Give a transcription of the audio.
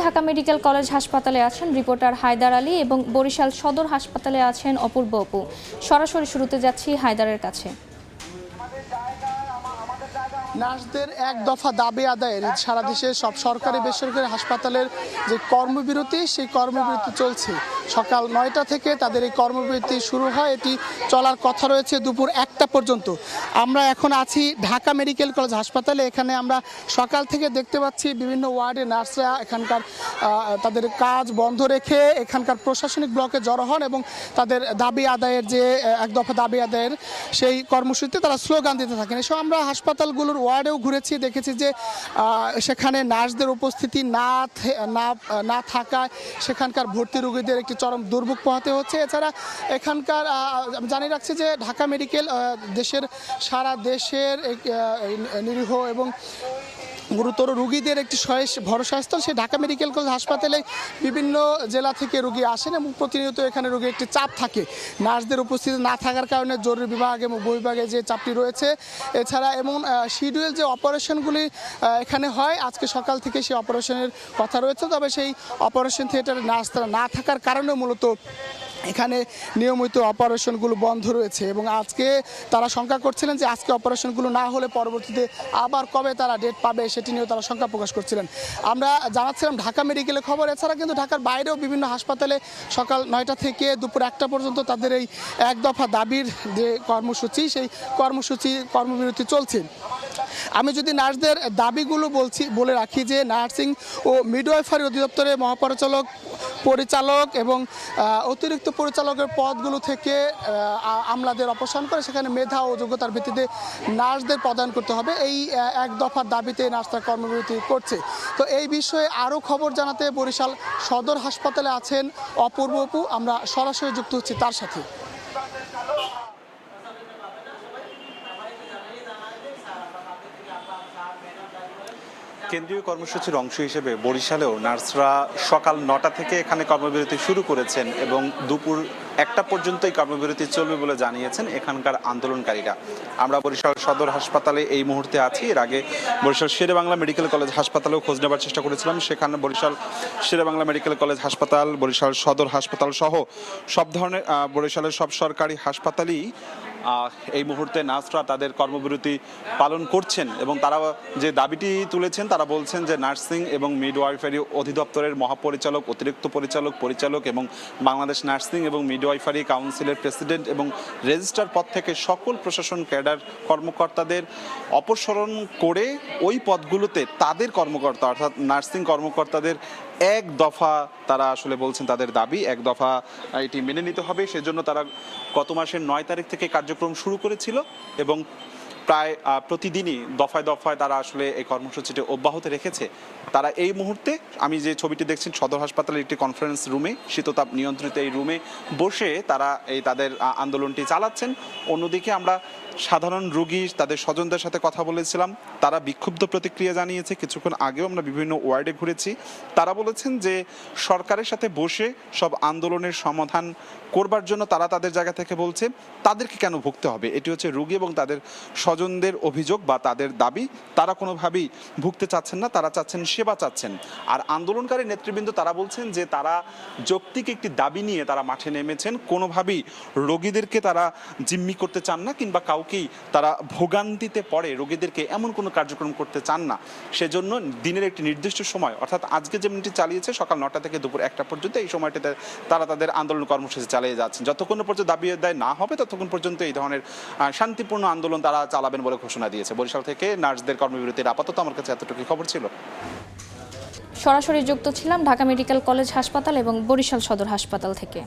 Dhaka medical college হাসপাতালে আছেন reporter Haider Ali এবং বরিশাল সদর হাসপাতালে আছেন অপূর্ব অপু। সরাসরি শুরুতে যাচ্ছি হায়দারের কাছে। নার্সদের এক দফা দাবি আদায়ের সারা দেশের সব সরকারি বেসরকারি হাসপাতালের যে কর্মবিরতি, সেই কর্মবিরতি চলছে। সকাল 9টা থেকে তাদের এই কর্মবিরতি শুরু হয়, এটি চলার কথা রয়েছে দুপুর 1টা পর্যন্ত। আমরা এখন আছি ঢাকা মেডিকেল কলেজ হাসপাতালে। এখানে আমরা সকাল থেকে দেখতে পাচ্ছি বিভিন্ন ওয়ার্ডে নার্সরা এখানকার তাদের কাজ বন্ধ রেখে এখানকার প্রশাসনিক ব্লকে জড়ো হন এবং তাদের দাবি আদায়ের যে এক দফা দাবি আদায়ের সেই কর্মসূচিতে তারা স্লোগান দিতে থাকেন। এসব আমরা হাসপাতালগুলোর ওয়ার্ডেও ঘুরেছি, দেখেছি যে সেখানে নার্সদের উপস্থিতি না থাকায় সেখানকার ভর্তি রোগীদের একটি চরম দুর্ভোগ পোহাতে হচ্ছে। এছাড়া এখানকার জানিয়ে রাখছি যে ঢাকা মেডিকেল সারা দেশের নিরীহ এবং গুরুতর রোগীদের একটি ভরসাস্থল। সেই ঢাকা মেডিকেল কলেজ হাসপাতালে বিভিন্ন জেলা থেকে রোগী আসেন এবং প্রতিনিয়ত এখানে রোগীর একটি চাপ থাকে নার্সদের উপস্থিতি না থাকার কারণে। জরুরি বিভাগ এবং বহির্বিভাগে যে চাপটি রয়েছে, এছাড়া এমন শিডিউল যে অপারেশনগুলি এখানে হয় আজকে সকাল থেকে সেই অপারেশনের কথা রয়েছে, তবে সেই অপারেশন থিয়েটারে নার্স তারা না থাকার কারণে মূলত এখানে নিয়মিত অপারেশনগুলো বন্ধ রয়েছে। এবং আজকে তারা শঙ্কা করছিলেন যে আজকে অপারেশনগুলো না হলে পরবর্তীতে আবার কবে তারা ডেট পাবে সেটি নিয়েও তারা শঙ্কা প্রকাশ করছিলেন। আমরা জানাচ্ছিলাম ঢাকা মেডিকেলের খবর। এছাড়া কিন্তু ঢাকার বাইরেও বিভিন্ন হাসপাতালে সকাল 9টা থেকে দুপুর 1টা পর্যন্ত তাদের এই এক দফা দাবির যে কর্মসূচি, সেই কর্মবিরতি চলছে। আমি যদি নার্সদের দাবিগুলো বলে রাখি যে নার্সিং ও মিডওয়াইফারি অধিদপ্তরের পরিচালক এবং অতিরিক্ত পরিচালকের পদগুলো থেকে আমলাদের অপসারণ করে সেখানে মেধা ও যোগ্যতার ভিত্তিতে নার্সদের প্রদান করতে হবে, এই এক দফার দাবিতে নার্সরা কর্মবিরতি করছে। তো এই বিষয়ে আরও খবর জানাতে বরিশাল সদর হাসপাতালে আছেন অপূর্ব অপু। আমরা সরাসরি যুক্ত হচ্ছি তার সাথে। কেন্দ্রীয় কর্মসূচির অংশ হিসেবে বরিশালেও নার্সরা সকাল 9টা থেকে এখানে কর্মবিরতি শুরু করেছেন এবং দুপুর 1টা পর্যন্ত এই কর্মবিরতি চলবে বলে জানিয়েছেন এখানকার আন্দোলনকারীরা। আমরা বরিশাল সদর হাসপাতালে এই মুহূর্তে আছি। এর আগে বরিশাল শেরেবাংলা মেডিকেল কলেজ হাসপাতালেও খোঁজ নেবার চেষ্টা করেছিলাম। সেখানে বরিশাল শেরেবাংলা মেডিকেল কলেজ হাসপাতাল, বরিশাল সদর হাসপাতাল সহ সব ধরনের বরিশালের সব সরকারি হাসপাতালই এই মুহূর্তে নার্সরা তাদের কর্মবিরতি পালন করছেন এবং তারা যে দাবিটি তুলেছেন তারা বলছেন যে নার্সিং এবং মিডওয়াইফারি অধিদপ্তরের মহাপরিচালক, অতিরিক্ত পরিচালক এবং বাংলাদেশ নার্সিং এবং মিডওয়াইফারি কাউন্সিলের প্রেসিডেন্ট এবং রেজিস্ট্রার পদ থেকে সকল প্রশাসন ক্যাডার কর্মকর্তাদের অপসারণ করে ওই পদগুলোতে তাদের কর্মকর্তা অর্থাৎ নার্সিং কর্মকর্তাদের এক দফা তারা আসলে বলছেন তাদের দাবি এক দফা এটি মেনে নিতে হবে। সেজন্য তারা গত মাসের 9 তারিখ থেকে কার্যক্রম শুরু করেছিল এবং প্রায় প্রতিদিনই দফায় দফায় তারা আসলে এই কর্মসূচিটি অব্যাহত রেখেছে। তারা এই মুহূর্তে আমি যে ছবিটি দেখছেন সদর হাসপাতালের একটি কনফারেন্স রুমে, শীততাপ নিয়ন্ত্রিত এই রুমে বসে তারা তাদের আন্দোলনটি চালাচ্ছেন। অন্যদিকে আমরা সাধারণ রোগী তাদের স্বজনদের সাথে কথা বলেছিলাম, তারা বিক্ষুব্ধ প্রতিক্রিয়া জানিয়েছে। কিছুক্ষণ আগেও আমরা বিভিন্ন ওয়ার্ডে ঘুরেছি। তারা বলেছেন যে সরকারের সাথে বসে সব আন্দোলনের সমাধান করবার জন্য তারা তাদের জায়গা থেকে বলছে তাদেরকে কেন ভুগতে হবে। এটি হচ্ছে রোগী এবং তাদের স্বজনদের অভিযোগ বা তাদের দাবি। তারা কোনোভাবেই ভুগতে চাচ্ছেন না, তারা চাচ্ছেন সেবা চাচ্ছেন। আর আন্দোলনকারী নেতৃবৃন্দ তারা বলছেন যে তারা যৌক্তিক একটি দাবি নিয়ে তারা মাঠে নেমেছেন, কোনোভাবেই রোগীদেরকে তারা জিম্মি করতে চান না কিংবা কাউকেই তারা ভোগান্তিতে পড়ে রোগীদেরকে এমন কোনো কার্যক্রম করতে চান না। সেজন্য দিনের একটি নির্দিষ্ট সময় অর্থাৎ আজকে যেমনটি চালিয়েছে সকাল 9টা থেকে দুপুর 1টা পর্যন্ত, এই সময়টিতে তারা তাদের আন্দোলন কর্মসূচি চালিয়ে যাচ্ছেন। যতক্ষণ পর্যন্ত দাবি আদায় না হবে ততক্ষণ পর্যন্ত এই ধরনের শান্তিপূর্ণ আন্দোলন তারা চালাবেন বলে ঘোষণা দিয়েছে। বরিশাল থেকে নার্সদের কর্মবিরতির আপাতত আমার কাছে এতটুকু খবর ছিল। সরাসরি যুক্ত ছিলাম ঢাকা মেডিকেল কলেজ হাসপাতাল এবং বরিশাল সদর হাসপাতাল থেকে।